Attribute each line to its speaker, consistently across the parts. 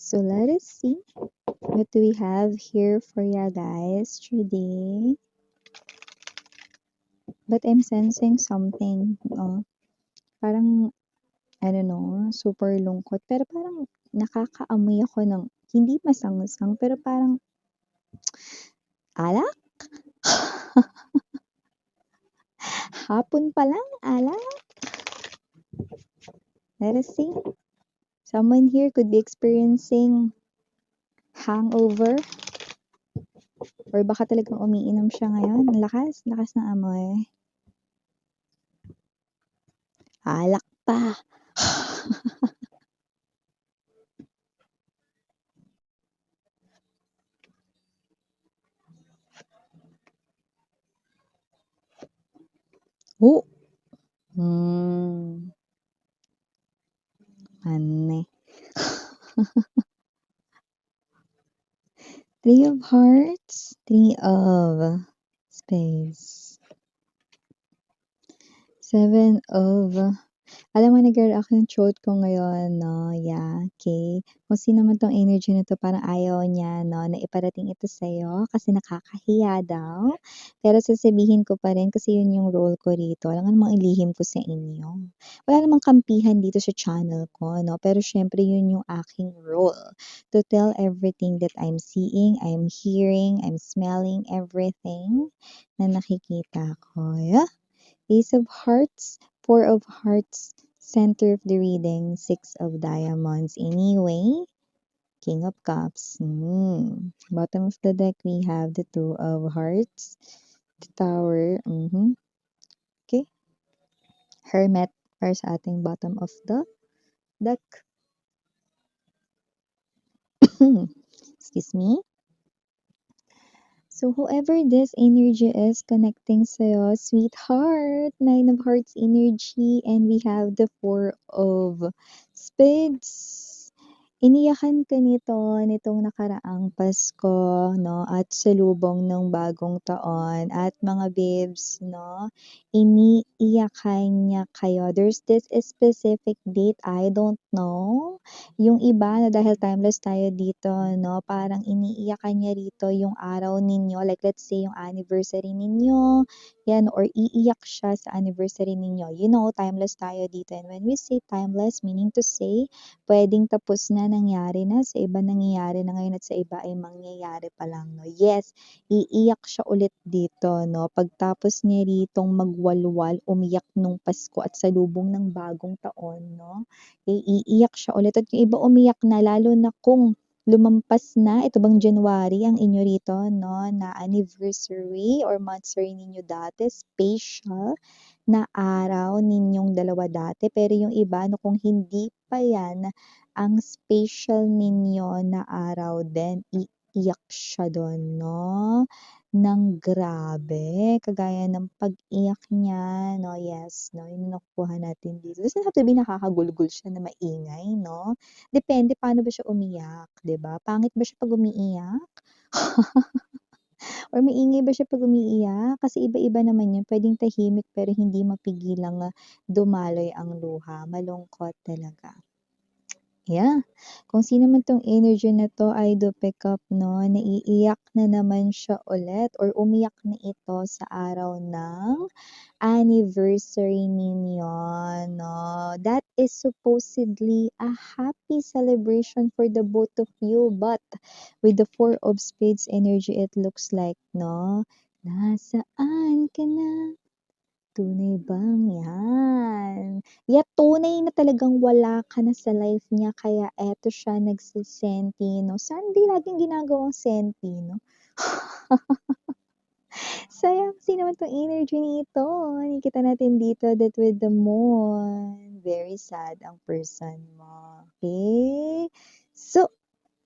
Speaker 1: So let us see what do we have here for ya guys today. But I'm sensing something, parang, I don't know, super lungkot. Pero parang nakakaamoy ako ng, hindi masangsang, pero parang, alak? Hapon pa lang, alak? Let us see. Someone here could be experiencing hangover. Or baka talagang umiinom siya ngayon. Lakas ng amoy. Alak pa. Oh! Ane. Three of Hearts, Three of Spades, Seven of Alam mo nag-react yung throat ko ngayon 'no, yeah, okey. Kung sino man 'tong energy na 'to parang ayaw niya 'no, na iparating ito sa'yo kasi nakakahiya daw. Pero sasabihin ko pa rin kasi yun yung role ko rito, alangan namang ilihim ko sa inyo. Wala namang kampihan dito sa channel ko 'no, pero siyempre yun yung aking role, to tell everything that I'm seeing, I'm hearing, I'm smelling, everything na nakikita ko. Yeah. Ace of Hearts, Four of Hearts, center of the reading, Six of Diamonds. Anyway, King of Cups. Bottom of the deck, we have the Two of Hearts, the Tower. Okay. Hermit para sa ating bottom of the deck. Excuse me. So whoever this energy is connecting sa'yo, sweetheart, Nine of Hearts energy, and we have the Four of Spades. Iniyakan ka nitong nakaraang Pasko, 'no, at salubong ng bagong taon at mga babes, 'no, iniiyakan niya kayo. There's this specific date, I don't know. Yung iba na dahil timeless tayo dito 'no, parang iniiyakan niya rito yung araw ninyo, like let's say yung anniversary ninyo, 'yan or iiyak siya sa anniversary ninyo. You know, timeless tayo dito and when we say timeless, meaning to say, puwedeng tapos na, nangyari na, sa iba nangyayari na ngayon at sa iba ay mangyayari pa lang 'no. Yes, iiyak siya ulit dito 'no, pagtapos niya ritong magwalwal, umiyak nung Pasko at salubong ng bagong taon 'no. Iiyak siya ulit at yung iba umiyak na lalo na kung lumampas na, ito bang January ang inyo rito 'no, na anniversary or monthsary ninyo dati, special na araw ninyong dalawa dati. Pero yung iba 'no, kung hindi pa 'yan ang special ninyo na araw din, iiyak siya dun 'no, ng grabe. Kagaya ng pag-iyak niya 'no, yes 'no, yun yung nakukuha natin dito. Doesn't have to be nakakagulgol siya na maingay 'no, depende paano ba siya umiyak, 'di ba? Pangit ba siya 'pag umiiyak? Or maingay ba siya 'pag umiiyak? Kasi iba-iba naman yun, puwedeng tahimik pero hindi mapigilang, dumaloy ang luha, malungkot talaga. Yeah, kung sino man 'tong energy na 'to, I do pick up 'no, naiiyak na naman siya ulit or umiyak na ito sa araw ng anniversary ninyo 'no. That is supposedly a happy celebration for the both of you, but with the Four of Spades energy, it looks like 'no, nasaan ka na? Tunay bang 'yan? Tunay na talagang wala ka na sa life niya kaya eto siya nagsisenti 'no. Sana di laging ginagawang senti 'no. Sayang sino man 'tong energy nito. Nakikita natin dito that with the moon, very sad ang person mo, okay. So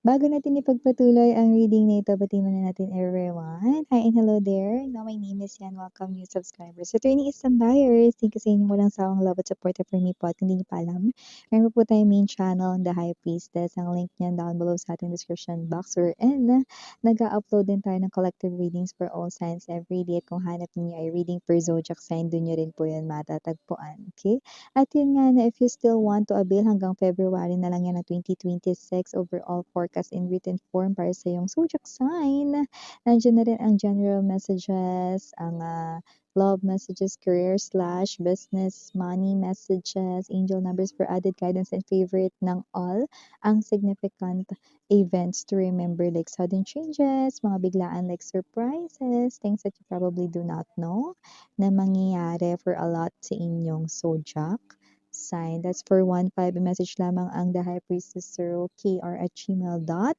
Speaker 1: Bago natin ipagpatuloy ang reading na ito, batiin muna natin everyone. Hi and hello there. Now, my name is Yan. Welcome new subscribers. Attorney Isang Buyers. Thank you sa inyong walang sawang love at support for me po. At kung hindi niyo pa alam, meron po tayong main channel, The High Priestess. Ang link niyan down below sa ating description box. Wherein, nag-upload din tayo ng collective readings for all signs every day. At kung hanap niyo ay reading per zodiac sign, dun nyo rin po yun matatagpuan. Okay? At yun nga na if you still want to avail hanggang February na lang yan ng 2026 overall forecast in written form para sa iyong zodiac sign. Nandiyan na rin ang general messages, ang love messages, career slash business, money messages, angel numbers for added guidance and favorite ng all, ang significant events to remember like sudden changes, mga biglaan like surprises, things that you probably do not know na mangyayari for a lot sa inyong zodiac sign. That's for 1-5. Message lamang ang The High Priestess kr@gmail.com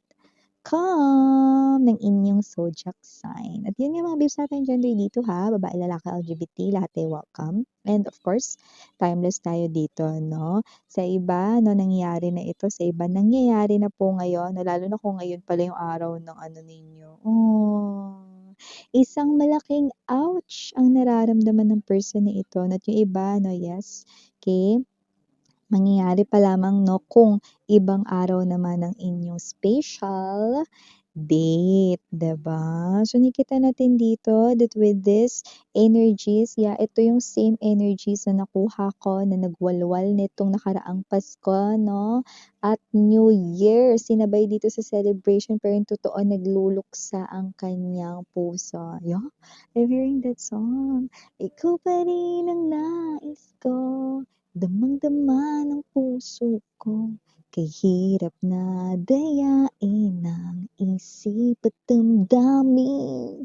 Speaker 1: ng inyong zodiac sign. At yun yung mga babes natin gender dito ha. Babae, lalaki, LGBT, lahat ay welcome. And of course, timeless tayo dito, no? Sa iba, no, nangyayari na ito. Sa iba, nangyayari na po ngayon. No, lalo na kung ngayon pala yung araw ng ano ninyo. Oh, isang malaking ouch ang nararamdaman ng person na ito. At yung iba, no, yes, okay, mangyayari pa lamang, no, kung ibang araw naman ang inyong special date, 'di ba? So, nakita natin dito that with this energies, yeah, ito yung same energies na nakuha ko na nagwalwal nitong nakaraang Pasko, no? At New Year, sinabay dito sa celebration pero yung totoo nagluluksa ang kanyang puso. Yeah, I'm hearing that song. Ikaw pa rin ang nais ko, damang-dama ng puso ko. Kay hirap na dayain ng isip at damdamin.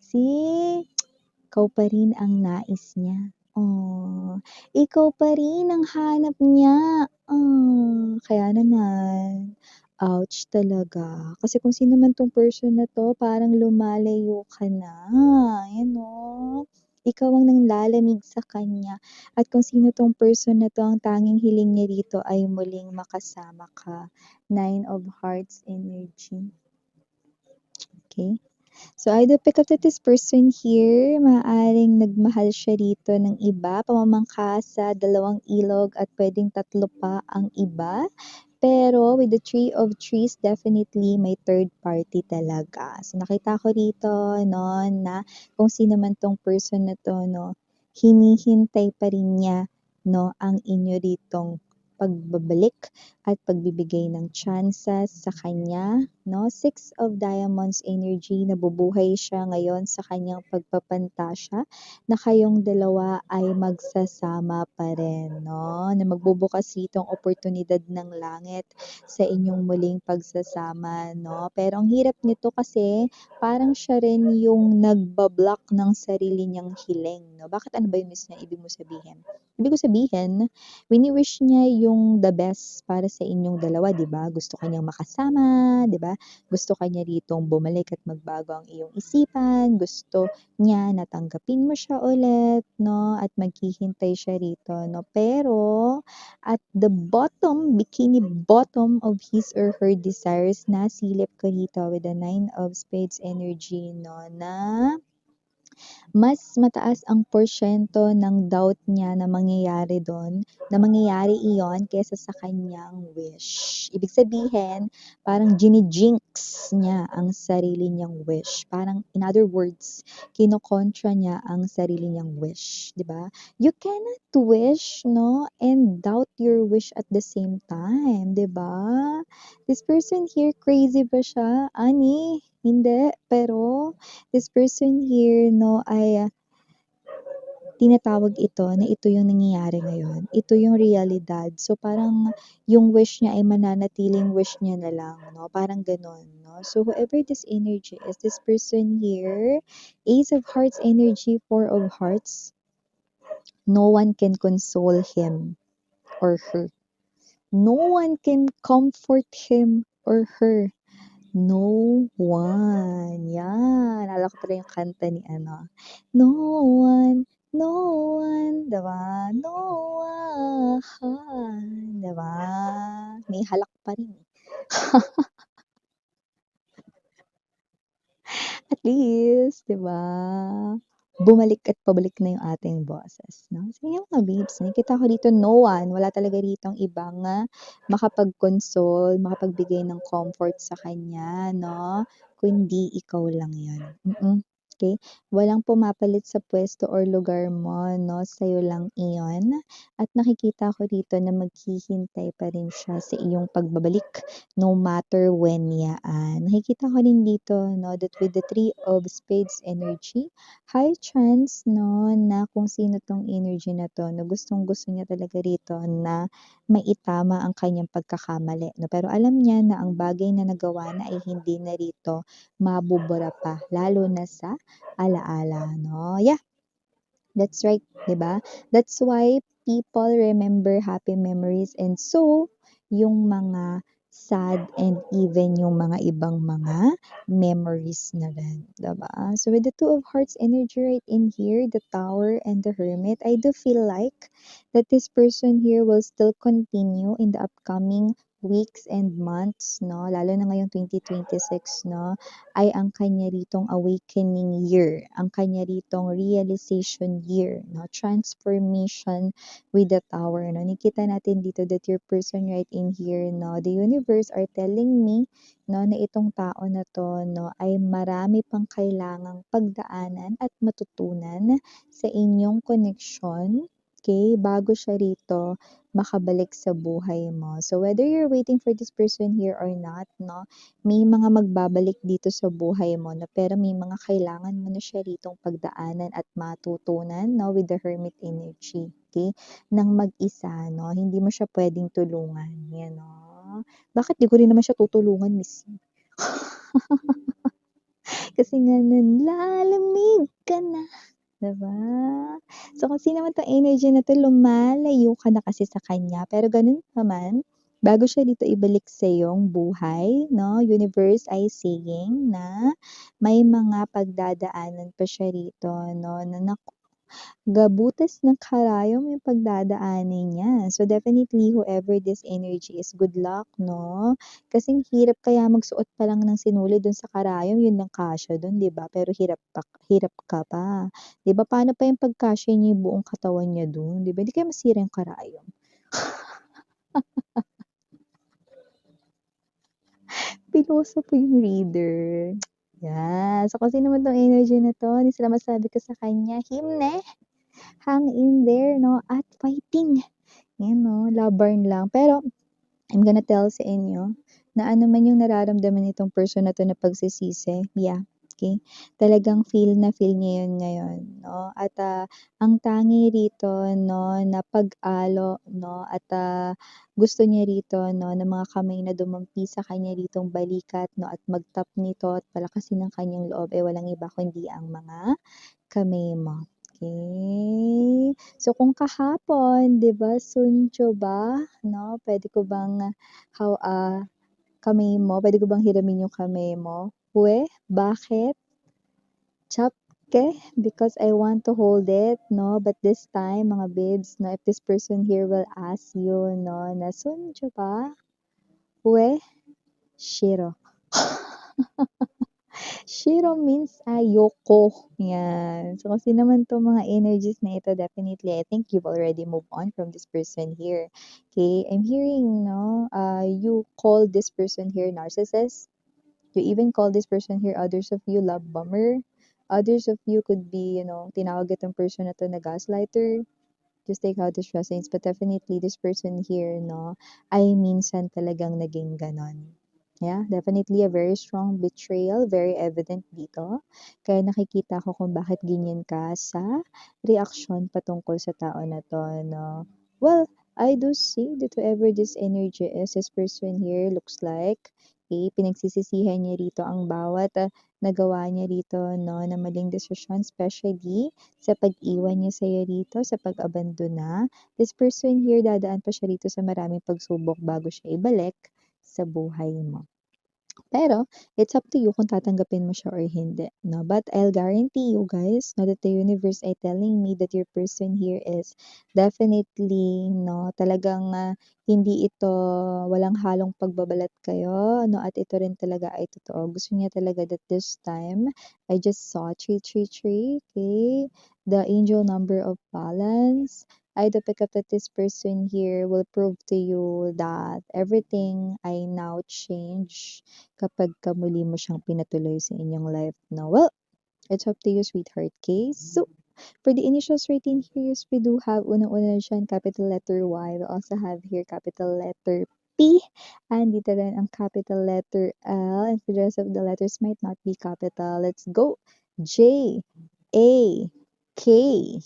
Speaker 1: See? Ikaw pa rin ang nais niya. Oh, ikaw pa rin ang hanap niya. Kaya naman, ouch talaga. Kasi kung sino man tong person na to, parang lumalayo ka na. Yan o. Ikaw ang nanglalamig sa kanya. At kung sino tong person na to, ang tanging hiling niya dito ay muling makasama ka. 9 of Hearts energy. Okay? So, I do pick up that this person here, maaaring nagmahal siya dito ng iba, pamamangka sa 2 ilog at pwedeng 3 pa ang iba. Pero with the 3 of Trees, definitely may third party talaga. So, nakita ko dito, no, na kung sino man tong person na to, no, hinihintay pa rin niya, no, ang inyo ditong pagbabalik at pagbibigay ng chances sa kanya, no? 6 of Diamonds energy, nabubuhay siya ngayon sa kanyang pagpapantasya na kayong dalawa ay magsasama pa rin, no? Na magbubukas itong oportunidad ng langit sa inyong muling pagsasama, no? Pero ang hirap nito kasi parang siya rin yung nagbablock ng sarili niyang hiling, no? Bakit, ano ba yung miss niya? Ibig mo sabihin? Ibig ko sabihin, wini-wish niya yung the best para sa inyong dalawa, 'di ba? Gusto kanyang makasama, 'di ba? Gusto kanya ritong bumalik at magbago ang iyong isipan, gusto niya na tanggapin mo siya ulit, no? At maghihintay siya rito, no? Pero at the bottom, bikini bottom of his or her desires, nasilip ko dito with the 9 of Spades energy, no? Na mas mataas ang porsyento ng doubt niya na mangyayari doon, na mangyayari iyon kaysa sa kanyang wish. Ibig sabihin, parang jinijinx niya ang sarili niyang wish. Parang, in other words, kinokontra niya ang sarili niyang wish, di ba? You cannot wish, no, and doubt your wish at the same time, di ba? This person here, crazy ba siya? Ani? Hindi. Pero, this person here, no, ay tinatawag ito na ito yung nangyayari ngayon. Ito yung realidad. So, parang yung wish niya ay mananatiling wish niya na lang, no? Parang ganon, no? So, whoever this energy is, this person here, Ace of Hearts energy, 4 of Hearts, no one can console him or her. No one can comfort him or her. No one. Yan. Naalala ko pala yung kanta ni ano. No one, no one, diba? No one, diba? May halak pa rin. At least, 'di ba, bumalik at pabalik na yung ating boses 'no. So yung mga babes, nakikita ko dito no one, wala talaga ditong ibang, makapag-console, makapagbigay ng comfort sa kanya 'no, kundi ikaw lang 'yun, okey. Walang pumapalit sa puwesto or lugar mo 'no, sa'yo lang iyon at nakikita ko dito na maghihintay pa rin siya sa iyong pagbabalik no matter when yaan. Nakikita ko rin dito 'no, that with the Three of Spades energy, high chance 'no, na kung sino 'tong energy na 'to, na gustong-gusto niya talaga rito na maitama ang kanyang pagkakamali 'no. Pero alam niya na ang bagay na nagawa na ay hindi na rito mabubura pa, lalo na sa ala-ala 'no. Yeah, that's right, 'di ba? That's why people remember happy memories and so yung mga sad and even yung mga ibang mga memories na rin, 'di ba? So with the Two of Hearts energy right in here, the Tower and the Hermit, I do feel like that this person here will still continue in the upcoming weeks and months, no? Lalo na ngayong 2026, no? Ay ang kanya ritong awakening year, ang kanya ritong realization year, no? Transformation with the Tower, no? Nakita natin dito that your person right in here, no? The universe are telling me, no, na itong tao na to, no, ay marami pang kailangang pagdaanan at matutunan sa inyong koneksyon, okay, bago siya rito makabalik sa buhay mo. So whether you're waiting for this person here or not, no, may mga magbabalik dito sa buhay mo na pero may mga kailangan mo na siya ritong pagdaanan at matutunan 'no, with the Hermit energy, okay, ng mag-isa 'no, hindi mo siya puwedeng tulungan, 'yan 'no. Bakit 'di ko rin naman siya tutulungan, miss. Kasi nga nanlalamig ka na, 'di ba? So, kung sino man 'tong energy na 'to, lumalayo ka na kasi sa kanya. Pero gano'n naman, bago siya dito ibalik sa iyong buhay 'no, universe ay saying na may mga pagdadaanan pa siya rito 'no, na gabutas ng karayom yung pagdadaanin niya. So, definitely whoever this energy is, good luck 'no? Kasing hirap kaya magsuot pa lang ng sinulid dun sa karayom, yun lang kasya dun, 'di ba? Pero hirap ka pa. 'Di ba, paano pa yung pagkasya niya yung buong katawan niya dun, 'di ba? Hindi kaya masira yung karayom. Piloso po yung reader. Yeah. So, kung sino man 'tong energy na 'to, ano sila masabi ko sa kanya, himne, hang in there 'no, at fighting. Yan 'no, laban lang. Pero I'm gonna tell sa inyo na ano man yung nararamdaman nitong person na 'to na pagsisisi, yeah, okey, talagang feel na feel niya yun ngayon 'no, at, ang tangi rito 'no na pag-alo 'no at, gusto niya rito 'no na mga kamay na dumampi sa kanya ritong balikat 'no at mag-tap nito at palakasin ang kanyang loob, eh, walang iba kundi ang mga kamay mo, okey. So, kung kahapon 'di ba, Suncho ba 'no, puwede ko bang kamay mo, puwede ko bang hiramin yung kamay mo? "Weh, bakit? Chapke? Because I want to hold it," 'no, but this time mga babes 'no, if this person here will ask you 'no, na, "Suncho ba? Weh, shiro." Shiro means ayoko, 'yan. So, kasi naman 'tong mga energies na ito, definitely I think you've already moved on from this person here, okay? I'm hearing 'no, you call this person here narcissist. You even call this person here, others of you, love bomber. Others of you could be, tinawag itong person na 'to na gaslighter. Just take how this resonates. But definitely, this person here, no, ay minsan talagang naging ganon. Yeah, definitely a very strong betrayal, very evident dito. Kaya nakikita ko kung bakit ganyan ka sa reaksyon patungkol sa tao na to, no. Well, I do see that whoever this energy is, this person here looks like, pinagsisisihan niya rito ang bawat nagawa niya rito, no, na maling desisyon, especially sa pag-iwan niya sa'yo rito, sa pag-abandona. This person here, dadaan pa siya rito sa maraming pagsubok bago siya ibalik sa buhay mo. Pero, it's up to you kung tatanggapin mo siya or hindi, 'no? But I'll guarantee you guys, 'no, that the universe ay telling me that your person here is definitely, 'no, talagang, hindi ito walang halong pagbabalat kayo, 'no, at ito rin talaga ay totoo. Gusto niya talaga that this time, I just saw 333, okay? The angel number of balance. I do pick up that this person here will prove to you that everything ay now change kapagka muli mo siyang pinatuloy sa inyong life, 'no? Well, it's up to you, sweetheart, okay? So, for the initials right in here, we do have unang-una diyan capital letter Y. We also have here capital letter P, and dito rin ang capital letter L, and for the rest of the letters might not be capital. Let's go! J, A, K.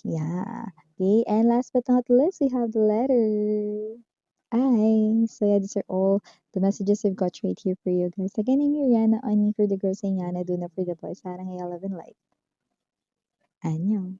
Speaker 1: Yeah. Okay, and last but not least, we have the letter I. So yeah, these are all the messages I've got right here for you guys. Again, I'm Rihanna, Ani for the girls, and Yana, Duna for the boys. Sarang I love and light. Annyeong.